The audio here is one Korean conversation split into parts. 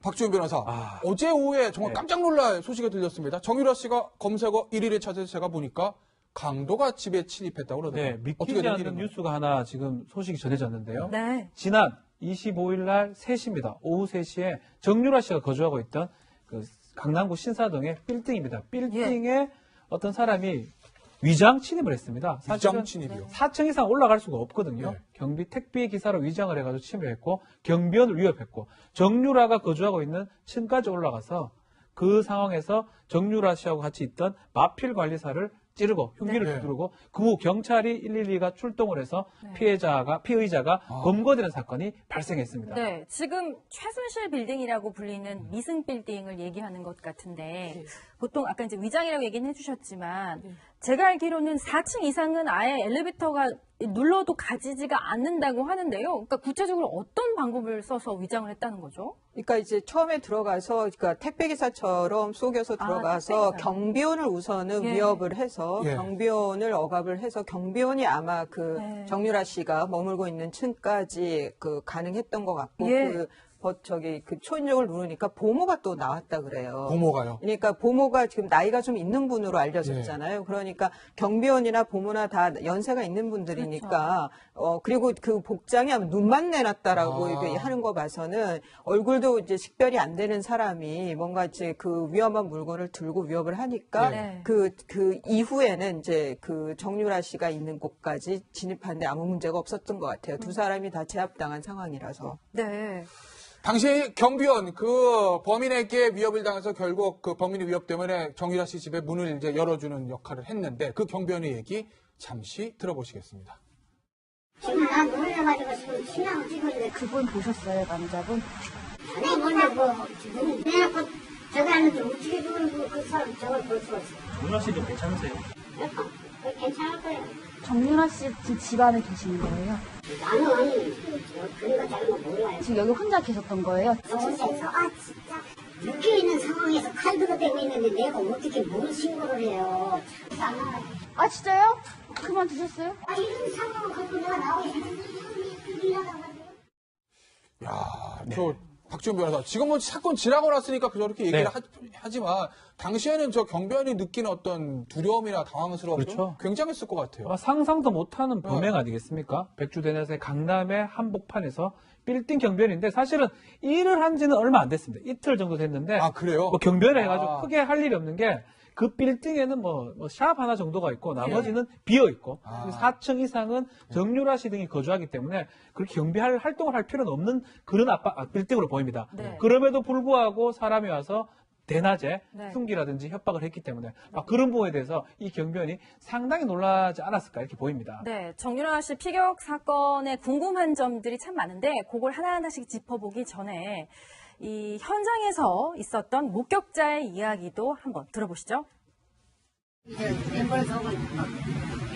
박지훈 변호사, 어제 오후에 정말 깜짝 놀랄 소식이 들렸습니다. 정유라 씨가 검색어 1위를 차지해서 제가 보니까 강도가 집에 침입했다고 그러더라고요. 네, 믿기지 않는 뉴스가 하나 지금 소식이 전해졌는데요. 네. 지난 25일 날 3시입니다. 오후 3시에 정유라 씨가 거주하고 있던 그 강남구 신사동의 빌딩입니다. 빌딩에 어떤 사람이 위장 침입을 했습니다. 위장 침입이요? 4층 이상 올라갈 수가 없거든요. 네. 경비 택배 기사로 위장을 해가지고 침입했고 경비원을 위협했고 정유라가 거주하고 있는 층까지 올라가서 그 상황에서 정유라 씨하고 같이 있던 마필 관리사를 찌르고 흉기를 네. 두드리고 그 후 경찰이 112가 출동을 해서 피의자가 검거되는 사건이 발생했습니다. 네, 지금 최순실 빌딩이라고 불리는 미승 빌딩을 얘기하는 것 같은데 보통 아까 이제 위장이라고 얘기는 해주셨지만 제가 알기로는 4층 이상은 아예 엘리베이터가 눌러도 가지지가 않는다고 하는데요. 그러니까 구체적으로 어떤 방법을 써서 위장을 했다는 거죠? 그러니까 이제 처음에 들어가서 그러니까 택배기사처럼 속여서 들어가서 경비원을 우선은 위협을 해서 경비원을 억압을 해서 경비원이 아마 그 정유라 씨가 머물고 있는 층까지 그 가능했던 것 같고 그 초인종을 누르니까 보모가 또 나왔다 그래요. 보모가요? 그러니까 보모가 지금 나이가 좀 있는 분으로 알려졌잖아요. 그러니까 경비원이나 보모나 다 연세가 있는 분들이니까 그리고 그 복장이 아마 눈만 내놨다라고 이렇게 하는 거 봐서는 얼굴도 이제 식별이 안 되는 사람이 뭔가 이제 그 위험한 물건을 들고 위협을 하니까 그 이후에는 이제 그 정유라 씨가 있는 곳까지 진입하는데 아무 문제가 없었던 것 같아요. 두 사람이 다 제압당한 상황이라서. 네. 당시 경비원 그 범인에게 위협을 당해서 결국 그 범인의 위협 때문에 정유라 씨 집에 문을 이제 열어주는 역할을 했는데 그 경비원의 얘기 잠시 들어보시겠습니다. 지금 난 놀래가지고 지금 신랑을 찍었는데 그분 보셨어요, 남자분? 네, 몰라고 지금 내놓고 저기 하는데 어떻게 그 사람 저걸 볼 수가 있어. 정유라 씨도 괜찮으세요? 괜찮을 거예요. 정유라 씨 지금 집안에 계시는 거예요? 나는 그런 거 잘못 몰라요. 지금 여기 혼자 계셨던 거예요? 혼자서 진짜 묶여 있는 상황에서 칼 들어대고 있는데 내가 어떻게 뭘 신고를 해요. 안 알아요. 아, 진짜요? 그만두셨어요? 이런 상황을 갖고 내가 나오기 야, 저 박지훈 변호사 지금 뭐 사건 지나고 났으니까 저렇게 얘기를 하지만 당시에는 저 경비원이 느끼는 어떤 두려움이나 당황스러움 굉장했을 것 같아요. 아마 상상도 못하는 범행 아니겠습니까? 백주대낮에 강남의 한복판에서 빌딩 경비원인데 사실은 일을 한 지는 얼마 안 됐습니다. 이틀 정도 됐는데 그래요? 뭐 경비원을 해가지고 크게 할 일이 없는 게 그 빌딩에는 뭐 샵 하나 정도가 있고 나머지는 비어 있고 4층 이상은 정유라 씨 등이 거주하기 때문에 그렇게 경비할 활동을 할 필요는 없는 그런 빌딩으로 보입니다. 그럼에도 불구하고 사람이 와서 대낮에 흉기라든지 협박을 했기 때문에 그런 부분에 대해서 이 경비원이 상당히 놀라지 않았을까 이렇게 보입니다. 네, 정유라 씨 피격 사건에 궁금한 점들이 참 많은데 그걸 하나하나씩 짚어보기 전에 이 현장에서 있었던 목격자의 이야기도 한번 들어보시죠. 멤버를 서고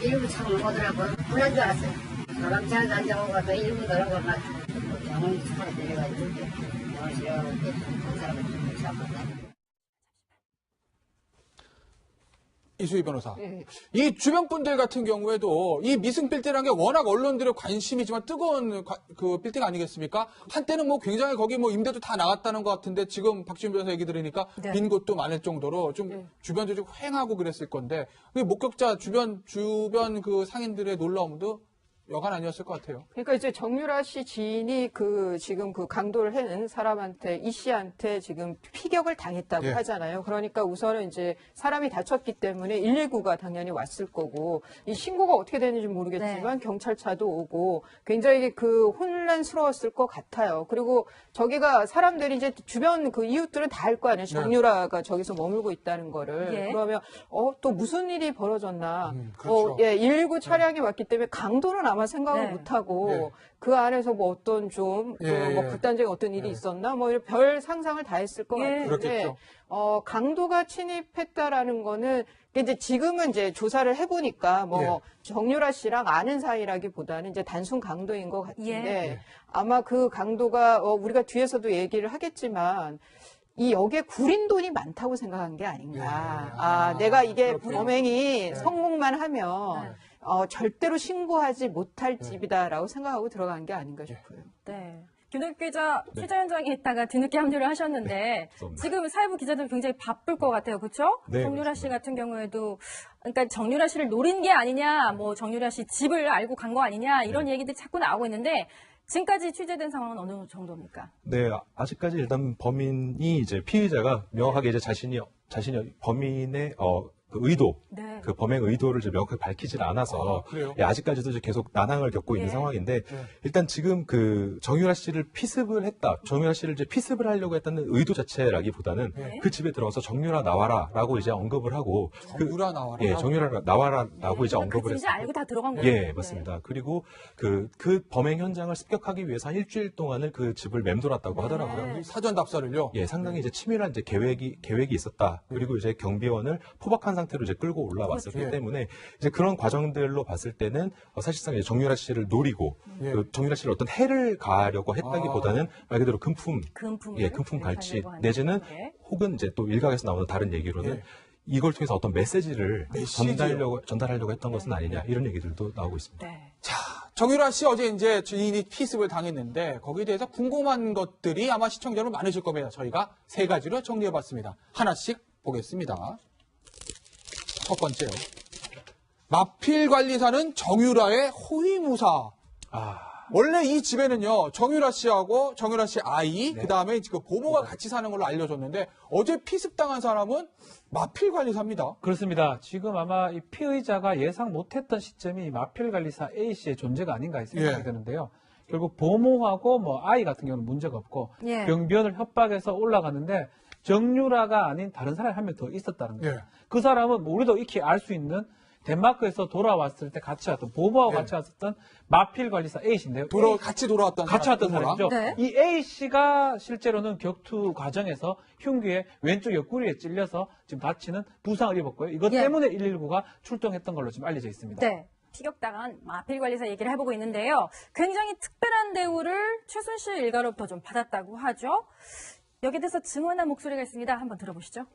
일부 차고 오더라고요. 불난 줄 알았어요. 가방차에서 앉아오고 일부 들어가고 막 병원에 차에 내려가지고 병원에 내려가는데 한 사람을 잡았다. 이수희 변호사. 이 주변 분들 같은 경우에도 이 미승 빌딩이라는 게 워낙 언론들의 관심이지만 뜨거운 그 빌딩 아니겠습니까? 한때는 뭐 굉장히 거기 뭐 임대도 다 나갔다는 것 같은데 지금 박지훈 변호사 얘기 들으니까 빈 곳도 많을 정도로 좀 주변도 좀 휑하고 그랬을 건데 목격자 주변 그 상인들의 놀라움도 여간 아니었을 것 같아요. 그러니까 이제 정유라 씨 지인이 지금 그 강도를 해는 사람한테 이 씨한테 지금 피격을 당했다고 하잖아요. 그러니까 우선은 이제 사람이 다쳤기 때문에 119가 당연히 왔을 거고 이 신고가 어떻게 되는지 모르겠지만 경찰차도 오고 굉장히 그 혼란스러웠을 것 같아요. 그리고 저기가 사람들이 이제 주변 그 이웃들은 다 알 거 아니에요. 정유라가 저기서 머물고 있다는 거를. 그러면 또 무슨 일이 벌어졌나. 그렇죠. 119 차량이 왔기 때문에 강도는 아마 생각을 못하고 그 안에서 뭐 어떤 좀 뭐 극단적인 어떤 일이 있었나 뭐 이런 별 상상을 다 했을 것 같은데 그렇겠죠. 강도가 침입했다라는 거는 이제 지금은 이제 조사를 해보니까 뭐 정유라 씨랑 아는 사이라기보다는 이제 단순 강도인 것 같은데 아마 그 강도가 우리가 뒤에서도 얘기를 하겠지만 이 역에 구린 돈이 많다고 생각한 게 아닌가. 내가 이게 범행이 성공만 하면 절대로 신고하지 못할 집이다라고 생각하고 들어간 게 아닌가 싶어요. 네. 김덕기 기자 취재 현장에 있다가 뒤늦게 합류를 하셨는데 지금 사회부 기자들 굉장히 바쁠 것 같아요. 그렇죠? 네, 정유라 씨 같은 경우에도 그러니까 정유라 씨를 노린 게 아니냐, 뭐 정유라 씨 집을 알고 간 거 아니냐 이런 얘기들이 자꾸 나오고 있는데 지금까지 취재된 상황은 어느 정도입니까? 네, 아직까지 일단 범인이 이제 피의자가 명확하게 이제 자신이 범인의 그 의도, 네. 그 범행 의도를 이제 명확하게 밝히질 않아서 그래요? 예, 아직까지도 이제 계속 난항을 겪고 있는 예. 상황인데 일단 지금 그 정유라 씨를 피습을 했다. 정유라 씨를 이제 피습을 하려고 했다는 의도 자체라기보다는 네. 그 집에 들어가서 정유라 나와라라고 이제 언급을 하고 정유라 나와라. 예, 정유라 나와라라고 이제 그 언급을 집인지 했어요. 알고 다 들어간 거예요. 예, 맞습니다. 그리고 그 범행 현장을 습격하기 위해서 한 일주일 동안을 그 집을 맴돌았다고 네. 하더라고요. 사전 답사를요. 예, 상당히 이제 치밀한 이제 계획이 있었다. 그리고 이제 경비원을 포박한 상태로 이제 끌고 올라왔었기 그렇죠. 때문에 이제 그런 과정들로 봤을 때는 사실상 이제 정유라 씨를 노리고 예. 그 정유라 씨를 어떤 해를 가하려고 했다기보다는 말 그대로 금품 갈취 내지는 혹은 이제 또 일각에서 나오는 다른 얘기로는 예. 이걸 통해서 어떤 메시지를 메시지요? 전달하려고 했던 것은 아니냐 이런 얘기들도 나오고 있습니다. 네. 자, 정유라 씨 어제 이제 주인이 피습을 당했는데 거기에 대해서 궁금한 것들이 아마 시청자 여러분 많으실 겁니다. 저희가 세 가지로 정리해봤습니다. 하나씩 보겠습니다. 첫 번째요. 마필관리사는 정유라의 호위무사. 원래 이 집에는요, 정유라 씨하고 정유라 씨 아이, 그 다음에 그 보모가 같이 사는 걸로 알려졌는데 어제 피습당한 사람은 마필관리사입니다. 그렇습니다. 지금 아마 이 피의자가 예상 못했던 시점이 마필관리사 A씨의 존재가 아닌가 생각이 예. 드는데요. 결국 보모하고 뭐 아이 같은 경우는 문제가 없고 예. 경비원을 협박해서 올라갔는데 정유라가 아닌 다른 사람이 한 명 더 있었다는 거예요. 예. 그 사람은 뭐 우리도 익히 알 수 있는 덴마크에서 돌아왔을 때 같이 왔던 보모하고 예. 같이 왔었던 마필관리사 A씨인데요. 같이 돌아왔던 같이 왔던 보모랑. 사람이죠. 네. 이 A씨가 실제로는 격투 과정에서 흉기에 왼쪽 옆구리에 찔려서 지금 다치는 부상을 입었고요. 이것 예. 때문에 119가 출동했던 걸로 지금 알려져 있습니다. 네. 피격당한 마필관리사 얘기를 해보고 있는데요. 굉장히 특별한 대우를 최순실 일가로부터 좀 받았다고 하죠. 여기에 대해서 증언한 목소리가 있습니다. 한번 들어보시죠.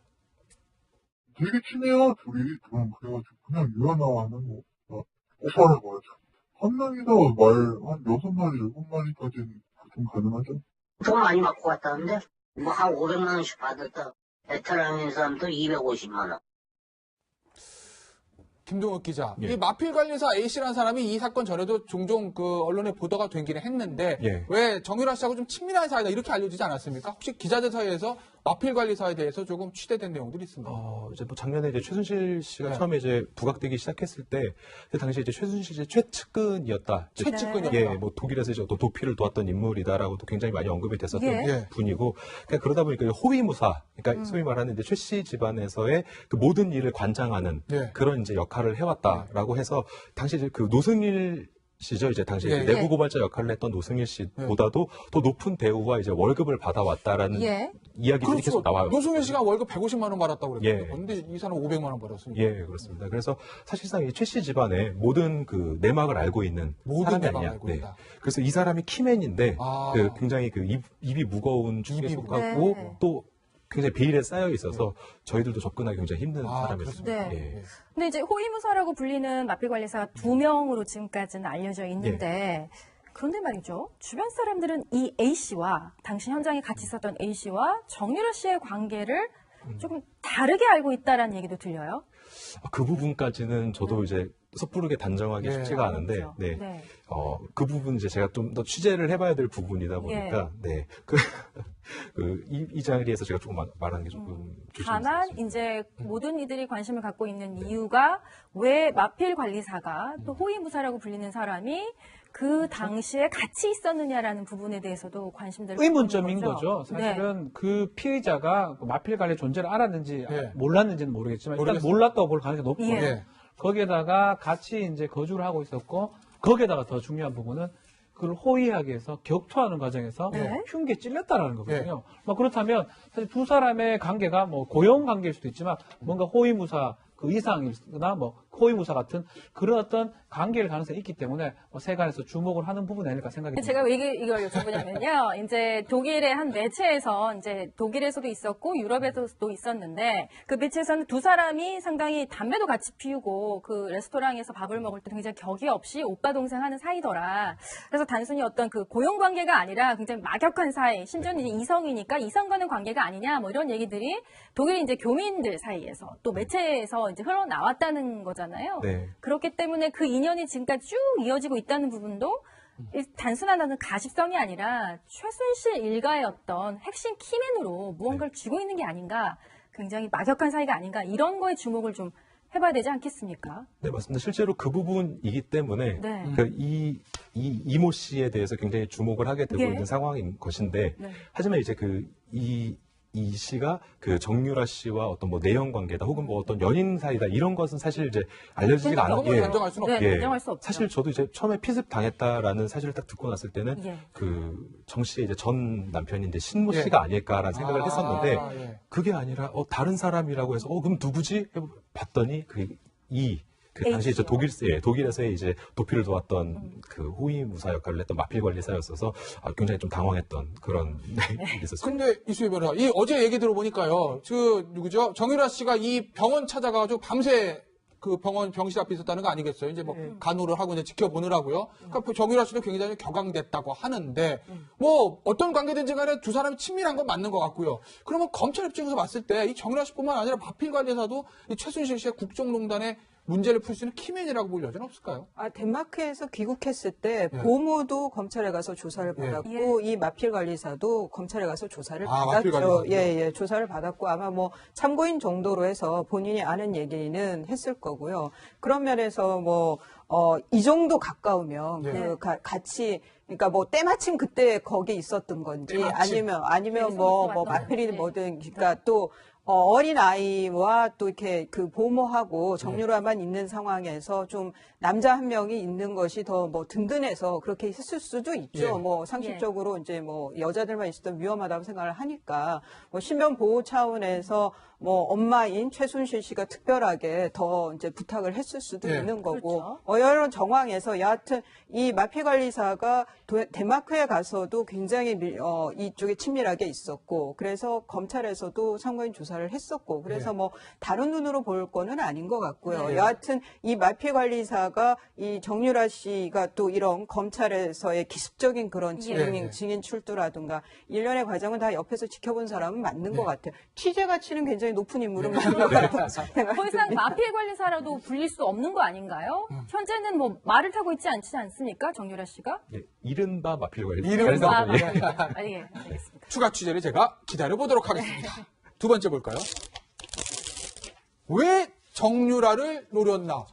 되게 친해요, 둘이. 그래가지고 그냥 유연아 하는 거, 오빠를 봐야죠. 한 명이다 말, 한 6마리, 7마리까지는 보통 가능하죠. 돈 많이 받고 갔다는데, 뭐 한 500만 원씩 받았다. 베테랑인 사람도 250만 원. 김동욱 기자. 예. 이 마필관리사 A씨라는 사람이 이 사건 전에도 종종 그 언론에 보도가 되기는 했는데 예. 왜 정유라 씨하고 좀 친밀한 사이다 이렇게 알려지지 않았습니까? 혹시 기자들 사이에서 마필관리사에 대해서 조금 취재된 내용들이 있습니다. 이제 뭐 작년에 이제 최순실 씨가 네. 처음에 이제 부각되기 시작했을 때, 그 당시에 이제 최순실 씨의 최측근이었다. 최측근이었다. 예, 뭐 독일에서 이제 또 도피를 도왔던 인물이다라고도 굉장히 많이 언급이 됐었던 예. 분이고, 그러니까 그러다 보니까 호위무사, 그러니까 소위 말하는 이제 최 씨 집안에서의 그 모든 일을 관장하는 예. 그런 이제 역할을 해왔다라고 해서 당시 이제 그 노승일 씨죠. 이제 당시 예. 내부 고발자 역할을 했던 노승일 씨보다도 더 높은 대우와 이제 월급을 받아왔다라는 예. 이야기들이 계속 나와요. 노승일 씨가 월급 150만 원 받았다고 그랬거든요. 예. 그런데 이 사람은 500만 원 받았습니다. 예, 그렇습니다. 그래서 사실상 이 최 씨 집안의 모든 그 내막을 알고 있는 모든 사람이 내막을 아니냐. 알고 있다. 그래서 이 사람이 키맨인데 아. 그 굉장히 그 입이 무거운 축에 입이 속하고 네. 또 굉장히 베일에 쌓여 있어서 저희들도 접근하기 굉장히 힘든 아, 사람이었습니다. 네. 예. 근데 이제 호위무사라고 불리는 마필관리사가 2명으로 지금까지는 알려져 있는데 그런데 말이죠. 주변 사람들은 이 A씨와 당시 현장에 같이 있었던 A씨와 정유라 씨의 관계를 조금 다르게 알고 있다라는 얘기도 들려요. 그 부분까지는 저도 이제 섣부르게 단정하기 예. 쉽지가 않은데, 그렇죠. 네. 네. 그 부분 이제 제가 좀 더 취재를 해봐야 될 부분이다 보니까, 네. 이 자리에서 제가 조금 말하는 게 조금 다만 조심스럽습니다. 이제 모든 이들이 관심을 갖고 있는 이유가 왜 마필 관리사가 또 호위무사라고 불리는 사람이 그 당시에 같이 있었느냐라는 부분에 대해서도 관심들을 의문점인 갖고 있는 거죠. 사실은 그 피의자가 마필관리의 존재를 알았는지 예. 몰랐는지는 모르겠지만 일단 모르겠어요. 몰랐다고 볼 가능성이 높고 예. 예. 거기에다가 같이 이제 거주를 하고 있었고 거기에다가 더 중요한 부분은 그걸 호위하기 위해서 격투하는 과정에서 네. 흉기에 찔렸다라는 거거든요. 그렇다면 사실 두 사람의 관계가 뭐 고용 관계일 수도 있지만 뭔가 호위무사 그 이상이나 뭐 호위무사 같은 그런 어떤 관계일 가능성이 있기 때문에 세간에서 주목을 하는 부분이 아닐까 생각이 듭니다. 제가 왜 이걸 여쭤보냐면요. 이제 독일의 한 매체에서 이제 독일에서도 있었고 유럽에서도 있었는데 그 매체에서는 두 사람이 상당히 담배도 같이 피우고 그 레스토랑에서 밥을 먹을 때 굉장히 격이 없이 오빠 동생 하는 사이더라. 그래서 단순히 어떤 그 고용 관계가 아니라 굉장히 막역한 사이, 심지어는 이제 이성이니까 이성과는 관계가 아니냐 뭐 이런 얘기들이 독일 이제 교민들 사이에서 또 매체에서 이제 흘러나왔다는 거잖아요. 네. 그렇기 때문에 그 인연이 지금까지 쭉 이어지고 있다는 부분도 단순한 가십성이 아니라 최순실 일가의 어떤 핵심 키맨으로 무언가를 쥐고 있는 게 아닌가, 굉장히 막역한 사이가 아닌가, 이런 거에 주목을 좀 해봐야 되지 않겠습니까? 네, 맞습니다. 실제로 그 부분이기 때문에 네. 이 이모 씨에 대해서 굉장히 주목을 하게 되고 예. 있는 상황인 것인데, 네. 하지만 이제 이 씨가 그 정유라 씨와 어떤 뭐 내연 관계다 혹은 뭐 어떤 연인 사이다 이런 것은 사실 이제 알려지지가 그런 걸 않았고, 단정할 수는 없죠. 네, 인정할 수 없죠. 사실 저도 이제 처음에 피습 당했다라는 사실을 딱 듣고 났을 때는 예. 그 정 씨의 이제 전 남편인 이제 신모 예. 씨가 아닐까라는 생각을 했었는데 예. 그게 아니라 다른 사람이라고 해서 그럼 누구지? 봤더니 그 당시 이제 독일에서의 이제 도피를 도왔던 그 호위무사 역할을 했던 마필 관리사였어서 굉장히 좀 당황했던 그런 일이 있었습니다. 근데 이수희 변호사, 이 어제 얘기 들어보니까요, 누구죠? 정유라 씨가 이 병원 찾아가가지고 밤새 그 병실 앞에 있었다는 거 아니겠어요? 이제 뭐 간호를 하고 이제 지켜보느라고요. 그러니까 정유라 씨도 굉장히 격앙됐다고 하는데, 뭐 어떤 관계든지 간에 두 사람이 친밀한 건 맞는 것 같고요. 그러면 검찰 입장에서 봤을 때 이 정유라 씨뿐만 아니라 마필 관리사도 이 최순실 씨의 국정농단의 문제를 풀 수 있는 키맨이라고 볼 여지는 없을까요? 덴마크에서 귀국했을 때 예. 보모도 검찰에 가서 조사를 받았고 이 마필 관리사도 검찰에 가서 조사를 마필 받았죠. 관리사도요? 예, 조사를 받았고 아마 뭐 참고인 정도로 해서 본인이 아는 얘기는 했을 거고요. 그런 면에서 이 정도 가까우면 네. 같이 그러니까 뭐 때마침 그때 거기 있었던 건지 때마침. 아니면 뭐 마필이 뭐든 그러니까 또 어린 아이와 또 이렇게 그 보모하고 정유라만 있는 상황에서 좀 남자 한 명이 있는 것이 더 뭐 든든해서 그렇게 했을 수도 있죠. 예. 뭐 상식적으로 이제 뭐 여자들만 있었던 위험하다고 생각을 하니까 뭐 신변 보호 차원에서 뭐 엄마인 최순실 씨가 특별하게 더 이제 부탁을 했을 수도 예. 있는 거고 그렇죠. 이런 정황에서 여하튼 이 마필 관리사가 덴마크에 가서도 굉장히 이쪽에 친밀하게 있었고 그래서 검찰에서도 참고인 조사를 했었고 그래서 예. 뭐 다른 눈으로 볼 거는 아닌 것 같고요. 예. 여하튼 이 마필 관리사가 이 정유라 씨가 또 이런 검찰에서의 기습적인 그런 예. 증인 출두라든가 일련의 과정을 다 옆에서 지켜본 사람은 맞는 것 같아요. 취재 가치는 굉장히 높은 인물은 맞는 것 같아요. 더 이상 마필 관리사라도 불릴 수 없는 거 아닌가요? 현재는 뭐 말을 타고 있지 않습니까? 정유라 씨가? 예, 이른바 마필 관리. 이른바 예, 알겠습니다. 추가 취재를 제가 기다려보도록 하겠습니다. 두 번째 볼까요? 왜 정유라를 노렸나?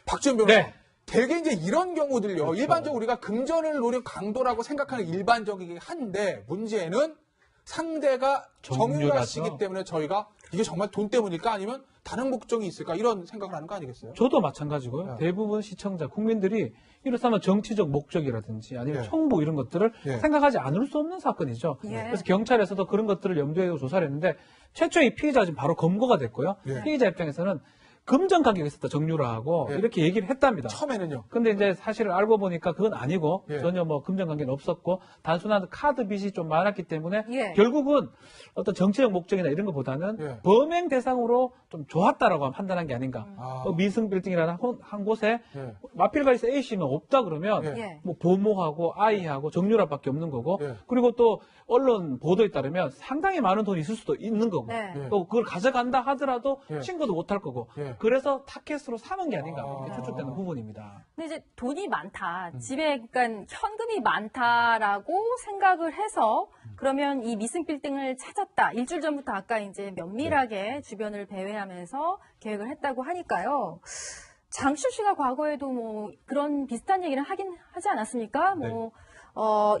박지원 변호사. 네. 대개 이제 이런 경우들요. 그렇죠. 일반적으로 우리가 금전을 노린 강도라고 생각하는 일반적이긴 한데 문제는 상대가 정유라 정유라죠. 씨이기 때문에 저희가 이게 정말 돈 때문일까 아니면 다른 목적이 있을까 이런 생각을 하는 거 아니겠어요? 저도 마찬가지고요. 네. 대부분 시청자, 국민들이 이렇다면 정치적 목적이라든지 아니면 네. 총무 이런 것들을 네. 생각하지 않을 수 없는 사건이죠. 예. 그래서 경찰에서도 그런 것들을 염두에 두고 조사를 했는데 최초의 피의자가 지금 바로 검거가 됐고요. 네. 피의자 입장에서는 금전 관계가 있었다, 정유라하고 네. 이렇게 얘기를 했답니다. 처음에는요. 근데 이제 사실을 알고 보니까 그건 아니고 예. 전혀 뭐 금전 관계는 없었고 단순한 카드 빚이 좀 많았기 때문에 예. 결국은 어떤 정치적 목적이나 이런 것보다는 예. 범행 대상으로 좀 좋았다라고 판단한 게 아닌가. 아. 미승 빌딩이라는 한 곳에 예. 마필가리사 A씨는 없다 그러면 예. 예. 뭐 보모하고 아이하고 정유라밖에 없는 거고 예. 그리고 또 언론 보도에 따르면 상당히 많은 돈이 있을 수도 있는 거고 네. 예. 또 그걸 가져간다 하더라도 예. 신고도 못할 거고 예. 그래서 타켓으로 사는 게 아닌가 아. 이렇게 추측되는 부분입니다. 근데 이제 돈이 많다, 집에 그러니까 현금이 많다라고 생각을 해서 그러면 이 미승 빌딩을 찾았다. 일주일 전부터 아까 이제 면밀하게 주변을 배회하면서 계획을 했다고 하니까요. 장실 씨가 과거에도 뭐 그런 비슷한 얘기를 하지 않았습니까? 뭐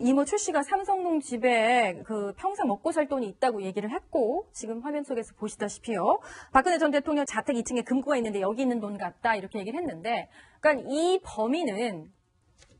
이모 최 씨가 삼성동 집에 그 평생 먹고 살 돈이 있다고 얘기를 했고 지금 화면 속에서 보시다시피요. 박근혜 전 대통령 자택 2층에 금고가 있는데 여기 있는 돈 같다 이렇게 얘기를 했는데 그러니까 이 범인은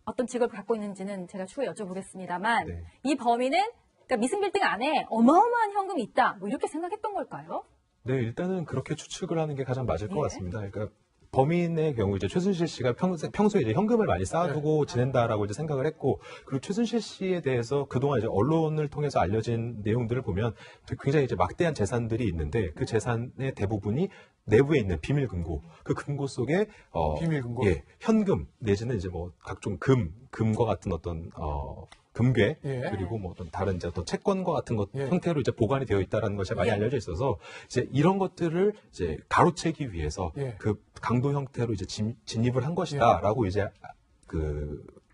어떤 직업을 갖고 있는지는 제가 추후에 여쭤보겠습니다만 네. 이 범인은 그러니까 미승 빌딩 안에 어마어마한 현금이 있다 뭐 이렇게 생각했던 걸까요? 네, 일단은 그렇게 추측을 하는 게 가장 맞을 것 예. 같습니다. 그러니까 범인의 경우 이제 최순실 씨가 평소에 이제 현금을 많이 쌓아두고 지낸다라고 이제 생각을 했고, 그리고 최순실 씨에 대해서 그동안 이제 언론을 통해서 알려진 내용들을 보면 굉장히 이제 막대한 재산들이 있는데, 그 재산의 대부분이 내부에 있는 비밀 금고, 그 금고 속에 비밀 금고? 예, 현금 내지는 이제 뭐 각종 금과 같은 어떤 금괴, 예. 그리고 뭐 어떤 다른 이제 어떤 채권과 같은 것 예. 형태로 이제 보관이 되어 있다라는 것이 많이 알려져 있어서, 이제 이런 것들을 이제 가로채기 위해서 예. 그 강도 형태로 이제 진입을 한 것이다라고 이제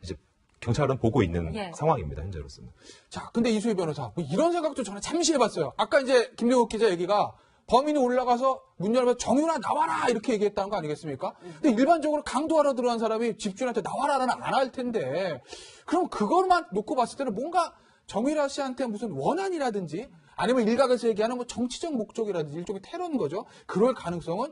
이제 경찰은 보고 있는 예. 상황입니다, 현재로서는. 자, 근데 이수희 변호사, 뭐 이런 생각도 저는 잠시 해봤어요. 아까 이제 김명욱 기자 얘기가 범인이 올라가서 문 열면 정윤아 나와라 이렇게 얘기했다는 거 아니겠습니까? 근데 일반적으로 강도하러 들어간 사람이 집주인한테 나와라는 안 할 텐데, 그럼 그것만 놓고 봤을 때는 뭔가 정유라 씨한테 무슨 원한이라든지 아니면 일각에서 얘기하는 뭐 정치적 목적이라든지 일종의 테러인 거죠. 그럴 가능성은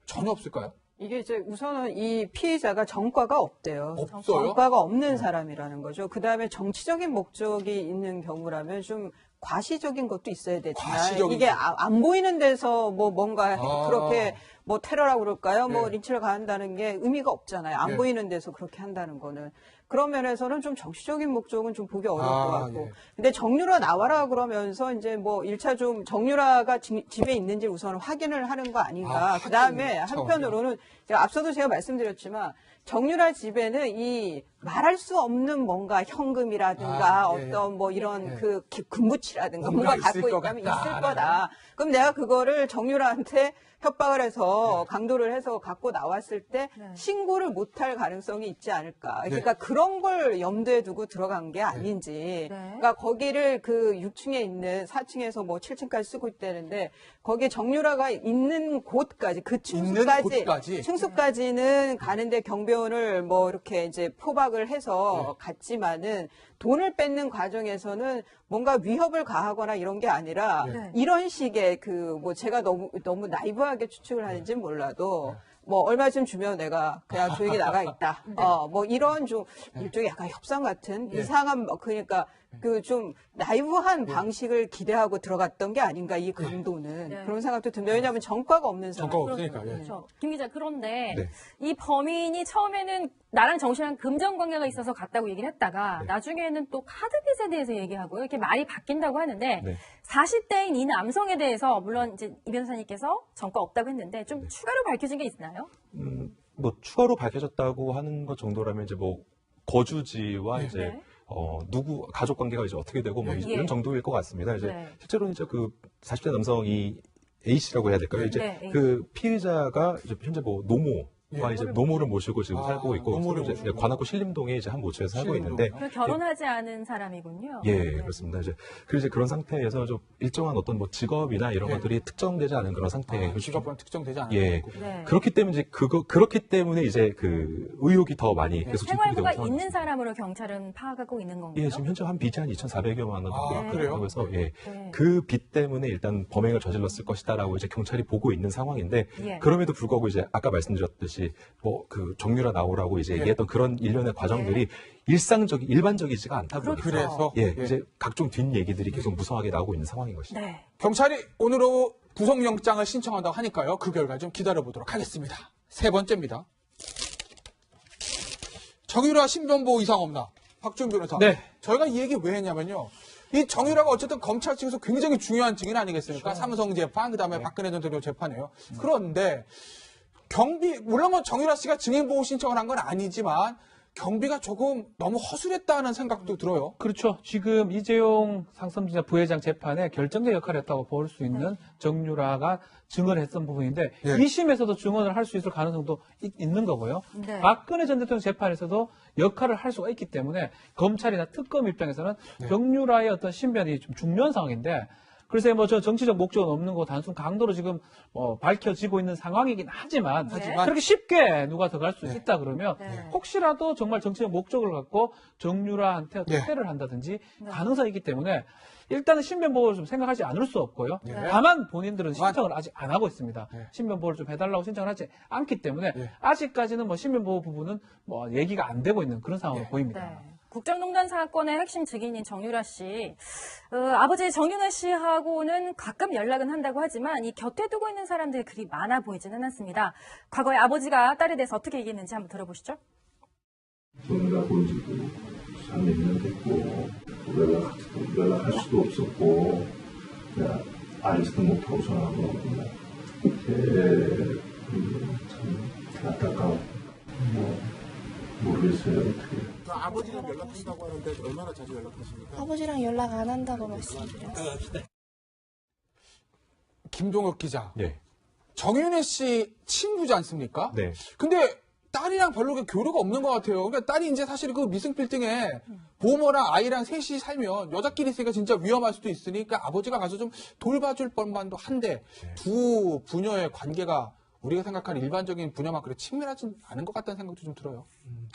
전혀 없을까요? 이게 이제 우선은 이 피해자가 전과가 없대요. 없어요? 전과가 없는 사람이라는 거죠. 그 다음에 정치적인 목적이 있는 경우라면 좀 과시적인 것도 있어야 되지만, 과시적인 이게 것. 안 보이는 데서 뭐 뭔가 그렇게 뭐 테러라고 그럴까요? 뭐 예. 린치를 가한다는 게 의미가 없잖아요. 안 예. 보이는 데서 그렇게 한다는 거는. 그런 면에서는 좀 정치적인 목적은 좀 보기 어려울 것 같고. 예. 근데 정유라 나와라 그러면서 이제 뭐 1차 좀 정유라가 집에 있는지 우선 확인을 하는 거 아닌가. 그 다음에 확인 한편으로는 제가 앞서도 제가 말씀드렸지만 정유라 집에는 이 말할 수 없는 뭔가 현금이라든가 어떤 뭐 이런 그 금붙이라든가 뭔가 있을 갖고 것 있다면 같다. 있을 거다. 그럼 내가 그거를 정유라한테 협박을 해서 강도를 해서 갖고 나왔을 때 신고를 못할 가능성이 있지 않을까. 그러니까 그런 걸 염두에 두고 들어간 게 아닌지. 그러니까 거기를 그 6층에 있는 4층에서 뭐 7층까지 쓰고 있다는데 거기에 정유라가 있는 곳까지 그 층수까지는 가는데 경비원을 뭐 이렇게 이제 포박을 해서 갔지만은 돈을 뺏는 과정에서는 뭔가 위협을 가하거나 이런 게 아니라 이런 식의 그 뭐 제가 너무 나이브하게 추측을 하는지는 몰라도 뭐 얼마쯤 주면 내가 그냥 조용히 나가 있다. 뭐 이런 좀 일종의 약간 협상 같은 이상한 그러니까 그 좀 나이브한 방식을 기대하고 들어갔던 게 아닌가 이 강도는 그런 생각도 듭니다. 왜냐하면 전과가 없는 사람. 전과가 없으니까. 예. 그렇죠. 김 기자, 그런데 네. 이 범인이 처음에는 나랑 정씨랑 금전 관계가 있어서 갔다고 얘기를 했다가 나중에는 또 카드 빚에 대해서 얘기하고 이렇게 말이 바뀐다고 하는데 40대인 이 남성에 대해서 물론 이제 이 변호사님께서 전과 없다고 했는데 좀 추가로 밝혀진 게 있나요? 뭐 추가로 밝혀졌다고 하는 것 정도라면 이제 뭐 거주지와 이제 누구 가족 관계가 이제 어떻게 되고 뭐 이런 정도일 것 같습니다. 이제 실제로는 이제 그 40대 남성이 A 씨라고 해야 될까요? 이제 그 피해자가 이제 현재 뭐 노모와 이제 노모를 모시고 지금 살고 있고, 노모를 이제 모시고. 관악구 신림동에 이제 한 모처에서 살고 있는데, 결혼하지 않은 사람이군요. 예, 그렇습니다. 이제 그리고 이제 그런 상태에서 좀 일정한 어떤 뭐 직업이나 이런 것들이 특정되지 않은 그런 상태에 직업은 특정되지 않은 예. 거고. 그렇기 때문에 이제 그렇기 때문에 이제 그 의혹이 더 많이 계속 집중되고 생활부가 있는 있는 사람으로 경찰은 파악하고 있는 건가요? 예, 지금 현재 한 빚이 한 2,400여만 원 정도 그래요? 그래서 그 빚 때문에 일단 범행을 저질렀을 것이다라고 이제 경찰이 보고 있는 상황인데, 그럼에도 불구하고 이제 아까 말씀드렸듯이 뭐 그 정유라 나오라고 이제 얘기했던 그런 일련의 과정들이 일반적이지가 않다 보니까 그래서 이제 각종 뒷 얘기들이 계속 무성하게 나오고 있는 상황인 것이죠. 경찰이 오늘 오후 구속영장을 신청한다고 하니까요. 그 결과 좀 기다려보도록 하겠습니다. 세 번째입니다. 정유라 신변보호 이상 없나? 박준 변호사. 네. 저희가 이 얘기 왜 했냐면요. 이 정유라가 어쨌든 검찰 측에서 굉장히 중요한 증인 아니겠습니까? 삼성 재판, 그 다음에 박근혜 전 대통령 재판이에요. 그런데 물론 뭐 정유라 씨가 증인보호 신청을 한 건 아니지만 경비가 조금 너무 허술했다는 생각도 들어요. 그렇죠. 지금 이재용 상선지사 부회장 재판에 결정적 역할을 했다고 볼 수 있는 정유라가 증언을 했던 부분인데 2심에서도 증언을 할 수 있을 가능성도 있는 거고요. 박근혜 전 대통령 재판에서도 역할을 할 수가 있기 때문에 검찰이나 특검 입장에서는 정유라의 어떤 신변이 좀 중요한 상황인데, 그래서 뭐 저 정치적 목적은 없는 거 단순 강도로 지금 밝혀지고 있는 상황이긴 하지만 그렇게 쉽게 누가 더 갈 수 있다 그러면 혹시라도 정말 정치적 목적을 갖고 정유라한테 어떤 테러를 한다든지 가능성이 있기 때문에 일단은 신변보호를 좀 생각하지 않을 수 없고요. 다만 본인들은 신청을 아직 안 하고 있습니다. 신변보호를 좀 해달라고 신청을 하지 않기 때문에 아직까지는 뭐 신변보호 부분은 뭐 얘기가 안 되고 있는 그런 상황으로 보입니다. 국정농단 사건의 핵심 증인인 정유라 씨, 아버지 정윤회 씨하고는 가끔 연락은 한다고 하지만 이 곁에 두고 있는 사람들이 그리 많아 보이지는 않습니다. 과거에 아버지가 딸에 대해서 어떻게 얘기했는지 한번 들어보시죠. 정유라 본 지도 3년 됐고 연락할 수도 없었고 그냥 알지도 못하고 전화하고 참 안타까워. 모르겠어요 어떻게. 아버지랑 연락한다고 하는데 얼마나 자주 연락하십니까? 아버지랑 연락 안 한다고 말씀드렸어요. 김동혁 기자. 네. 정윤혜 씨 친구지 않습니까? 네. 근데 딸이랑 별로 교류가 없는 것 같아요. 그러니까 딸이 이제 사실 그 미승 빌딩에 보모랑 아이랑 셋이 살면 여자끼리 있으니까 진짜 위험할 수도 있으니까 아버지가 가서 좀 돌봐줄 뻔만도 한데 두 부녀의 관계가 우리가 생각하는 일반적인 부녀만 그렇게 친밀하진 않은 것 같다는 생각도 좀 들어요.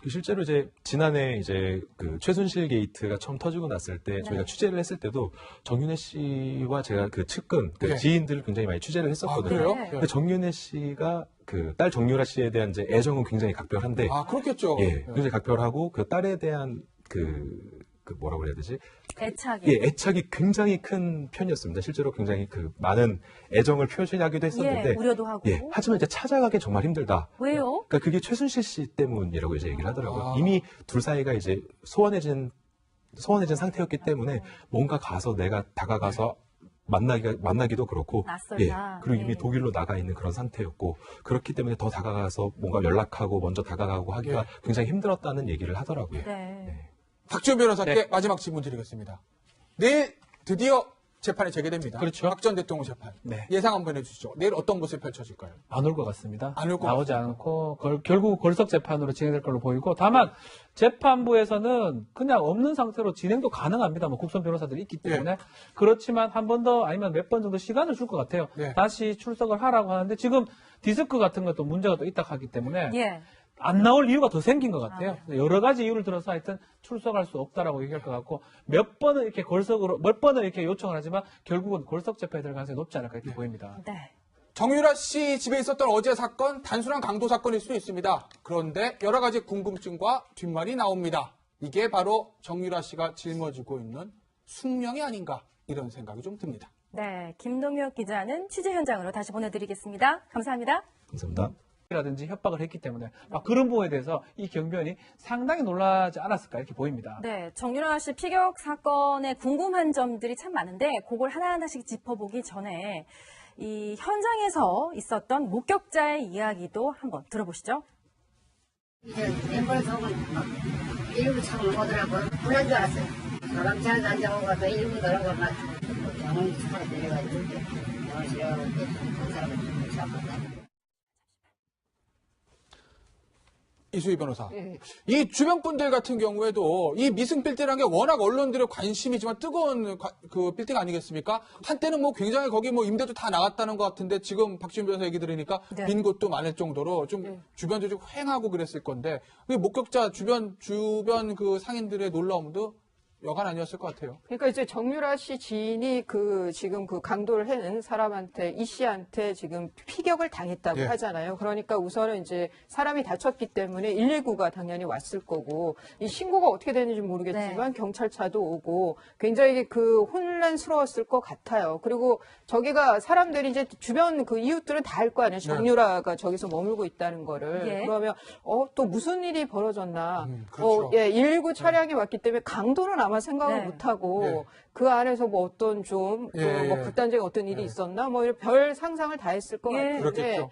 실제로 이제 지난해 이제 그 최순실 게이트가 처음 터지고 났을 때 저희가 취재를 했을 때도 정윤혜 씨와 제가 그 측근, 그 네. 지인들을 굉장히 많이 취재를 했었거든요. 그래요? 네. 근데 정윤혜 씨가 그 딸 정유라 씨에 대한 이제 애정은 굉장히 각별한데, 그렇겠죠. 예, 굉장히 각별하고 그 딸에 대한 뭐라고 그래야 되지? 애착이. 예, 애착이 굉장히 큰 편이었습니다. 실제로 굉장히 그 많은 애정을 표시하기도 했었는데, 예, 우려도 하고. 예, 하지만 이제 찾아가기 정말 힘들다. 왜요? 그러니까 그게 최순실 씨 때문이라고 이제 얘기를 하더라고요. 아. 이미 둘 사이가 이제 소원해진 상태였기 때문에 뭔가 가서 내가 다가가서 만나기도 그렇고, 낯설다. 예, 그리고 이미 네. 독일로 나가 있는 그런 상태였고, 그렇기 때문에 더 다가가서 뭔가 연락하고 먼저 다가가고 하기가 예. 굉장히 힘들었다는 얘기를 하더라고요. 네. 박지원 변호사께 네. 마지막 질문 드리겠습니다. 내일 드디어 재판이 재개됩니다. 그렇죠. 박 전 대통령 재판. 네. 예상 한번 해주시죠. 내일 어떤 모습이 펼쳐질까요? 안 올 것 같습니다. 안올것 나오지 같습니다. 않고 결국 골석 재판으로 진행될 걸로 보이고, 다만 재판부에서는 그냥 없는 상태로 진행도 가능합니다. 뭐 국선 변호사들이 있기 때문에. 그렇지만 한 번 더 아니면 몇 번 정도 시간을 줄 것 같아요. 네. 다시 출석을 하라고 하는데 지금 디스크 같은 것도 문제가 또 있다 하기 때문에 예. 안 나올 이유가 더 생긴 것 같아요. 여러 가지 이유를 들어서 하여튼 출석할 수 없다라고 얘기할 것 같고, 몇 번은 이렇게 요청을 하지만 결국은 골석 재판에 들어갈 가능성이 높지 않을까 이렇게 보입니다. 네. 정유라 씨 집에 있었던 어제 사건 단순한 강도 사건일 수도 있습니다. 그런데 여러 가지 궁금증과 뒷말이 나옵니다. 이게 바로 정유라 씨가 짊어지고 있는 숙명이 아닌가 이런 생각이 좀 듭니다. 네. 김동혁 기자는 취재 현장으로 다시 보내드리겠습니다. 감사합니다. 감사합니다. 라든지 협박을 했기 때문에 그런 부분에 대해서 이 경비원이 상당히 놀라지 않았을까 이렇게 보입니다. 네, 정유라 씨 피격 사건에 궁금한 점들이 참 많은데 그걸 하나하나씩 짚어보기 전에 이 현장에서 있었던 목격자의 이야기도 한번 들어보시죠. 왼발 속은 막 일부 차고 오더라고요. 불난 줄 알았어요. 노랑차에서 앉아오고 가서 일부 들어가 막 병원에 차로 내려가지고 병원실에 그 사람을 잡았다. 이수희 변호사. 예. 이 주변 분들 같은 경우에도 이 미승 빌딩이라는 게 워낙 언론들의 관심이지만 뜨거운 그 빌딩 아니겠습니까? 한때는 뭐 굉장히 거기 뭐 임대도 다 나갔다는 것 같은데 지금 박지원 변호사 얘기 들으니까 네. 빈 곳도 많을 정도로 좀 주변도 좀 휑하고 그랬을 건데 그 목격자 주변 그 상인들의 놀라움도 여간 아니었을 것 같아요. 그러니까 이제 정유라 씨 지인이 지금 그 강도를 해는 사람한테, 이 씨한테 지금 피격을 당했다고 예. 하잖아요. 그러니까 우선은 이제 사람이 다쳤기 때문에 119가 당연히 왔을 거고, 이 신고가 어떻게 되는지 모르겠지만 경찰차도 오고 굉장히 그 혼란스러웠을 것 같아요. 그리고 저기가 사람들이 이제 주변 그 이웃들은 다 알 거 아니에요. 정유라가 저기서 머물고 있다는 거를. 예. 그러면 또 무슨 일이 벌어졌나. 그렇죠. 119 차량이 왔기 때문에 강도는 아마 생각을 네. 못하고 네. 그 안에서 뭐 어떤 좀 예. 뭐 극단적인 어떤 일이 있었나 뭐 이런 별 상상을 다 했을 것 예. 같은데 그렇겠죠.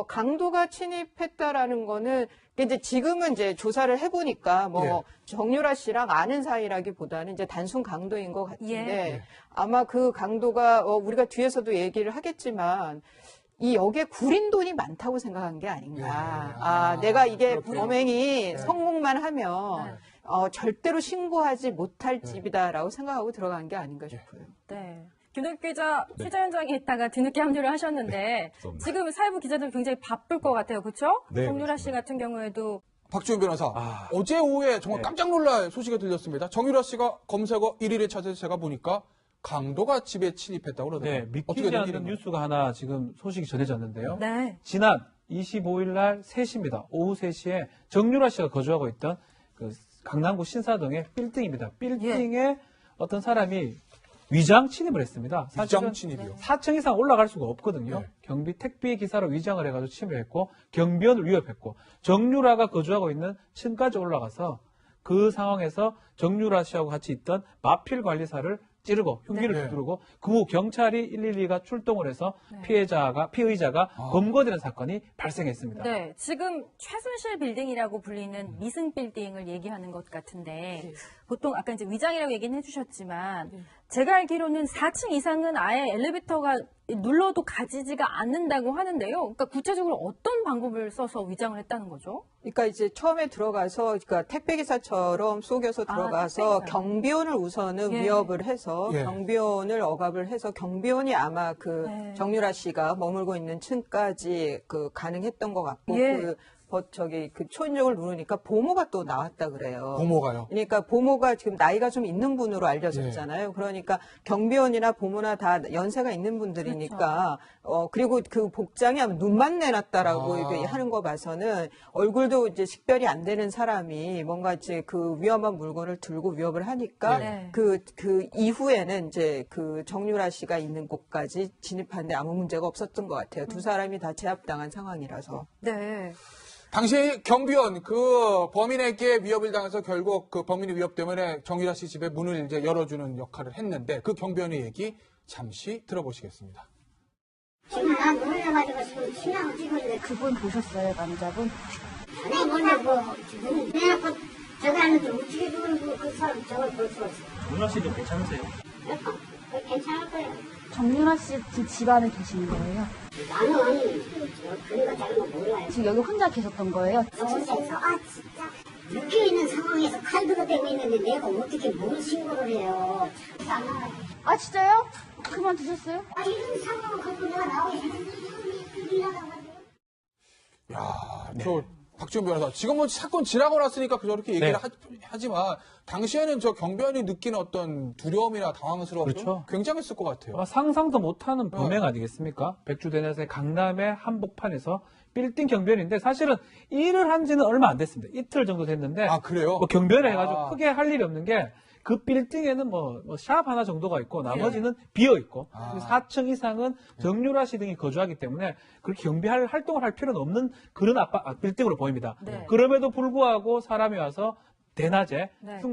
강도가 침입했다라는 거는 이제 지금은 이제 조사를 해보니까 뭐 예. 정유라 씨랑 아는 사이라기보다는 이제 단순 강도인 것 같은데 예. 아마 그 강도가 우리가 뒤에서도 얘기를 하겠지만 이 역에 구린 돈이 많다고 생각한 게 아닌가. 예. 내가 이게 그렇군요. 범행이 성공만 하면 절대로 신고하지 못할 네. 집이다라고 생각하고 들어간 게 아닌가 싶어요. 네. 김동혁 기자 취재 현장에 있다가 뒤늦게 합류를 하셨는데 감사합니다. 지금 사회부 기자들 굉장히 바쁠 것 같아요. 그렇죠? 네, 정유라 씨 그렇습니다. 같은 경우에도 박지원 변호사. 어제 오후에 정말 깜짝 놀랄 소식이 들렸습니다. 정유라 씨가 검색어 1위를 찾아서 제가 보니까 강도가 집에 침입했다고 그러더라고요. 네, 어떻게 믿기지 된 않는 일인가요? 뉴스가 하나 지금 소식이 전해졌는데요. 네. 지난 25일 날 3시입니다. 오후 3시에 정유라 씨가 거주하고 있던 그 강남구 신사동의 빌딩입니다. 빌딩에 어떤 사람이 위장 침입을 했습니다. 위장 침입이요? 4층 이상 올라갈 수가 없거든요. 네. 경비 택배 기사로 위장을 해가지고 침입했고 경비원을 위협했고 정유라가 거주하고 있는 층까지 올라가서 그 상황에서 정유라 씨하고 같이 있던 마필 관리사를 찌르고 흉기를 네. 두드리고 그 후 경찰이 112가 출동을 해서 피의자가 검거되는 사건이 발생했습니다. 네, 지금 최순실 빌딩이라고 불리는 미승 빌딩을 얘기하는 것 같은데 보통 아까 이제 위장이라고 얘기는 해주셨지만 제가 알기로는 4층 이상은 아예 엘리베이터가 눌러도 가지지가 않는다고 하는데요. 그러니까 구체적으로 어떤 방법을 써서 위장을 했다는 거죠? 그러니까 이제 처음에 들어가서 그러니까 택배기사처럼 속여서 들어가서 택배기사. 경비원을 우선은 예. 위협을 해서 예. 경비원을 억압을 해서 경비원이 아마 그 네. 정유라 씨가 머물고 있는 층까지 그 가능했던 것 같고 예. 그 초인종을 누르니까 보모가 또 나왔다 그래요. 보모가요? 그러니까 보모가 지금 나이가 좀 있는 분으로 알려졌잖아요. 그러니까 경비원이나 보모나 다 연세가 있는 분들이니까 그리고 그 복장이 아마 눈만 내놨다라고 이렇게 하는 거 봐서는 얼굴도 이제 식별이 안 되는 사람이 뭔가 이제 그 위험한 물건을 들고 위협을 하니까 네. 그 이후에는 이제 그 정유라 씨가 있는 곳까지 진입하는데 아무 문제가 없었던 것 같아요. 두 사람이 다 제압당한 상황이라서. 네. 당시 경비원 그 범인에게 위협을 당해서 결국 그 범인의 위협 때문에 정유라 씨 집에 문을 이제 열어주는 역할을 했는데 그 경비원의 얘기 잠시 들어보시겠습니다. 지금 난 놀래가지고 지금 신랑을 찍고 있는데 그분 보셨어요, 남자분? 전에 몰라고 지금 내놓고 저기 하는데 어떻게 그 사람 저걸 볼 수가 있어. 정유라 씨도 괜찮으세요? 괜찮을 거예요. 정윤아 씨 지금 집 안에 계신 거예요? 나는 그런 거 다른 거 몰라요. 지금 여기 혼자 계셨던 거예요? 서울에서 진짜 묶여 있는 상황에서 칼 들어대고 있는데 내가 어떻게 뭘 신고를 해요. 참 안 나와요. 아, 진짜요? 그만 두셨어요? 이런 상황을 갖고 내가 나오기 미안하다고. 야, 저 박지훈 변호사 지금 뭐 사건 지나고 났으니까 저렇게 얘기를 네. 하지만 당시에는 저 경비원이 느끼는 어떤 두려움이나 당황스러움 그렇죠. 굉장했을 것 같아요. 아마 상상도 못하는 범행 아니겠습니까? 백주대낮에 강남의 한복판에서 빌딩 경비원인데 사실은 일을 한 지는 얼마 안 됐습니다. 이틀 정도 됐는데 아, 그래요? 뭐 경비원을 해가지고 크게 할 일이 없는 게 그 빌딩에는 뭐 샵 하나 정도가 있고 나머지는 비어 있고 4층 이상은 정유라 씨 등이 거주하기 때문에 그렇게 경비할 활동을 할 필요는 없는 그런 빌딩으로 보입니다. 네. 그럼에도 불구하고 사람이 와서 대낮에 네. 흉기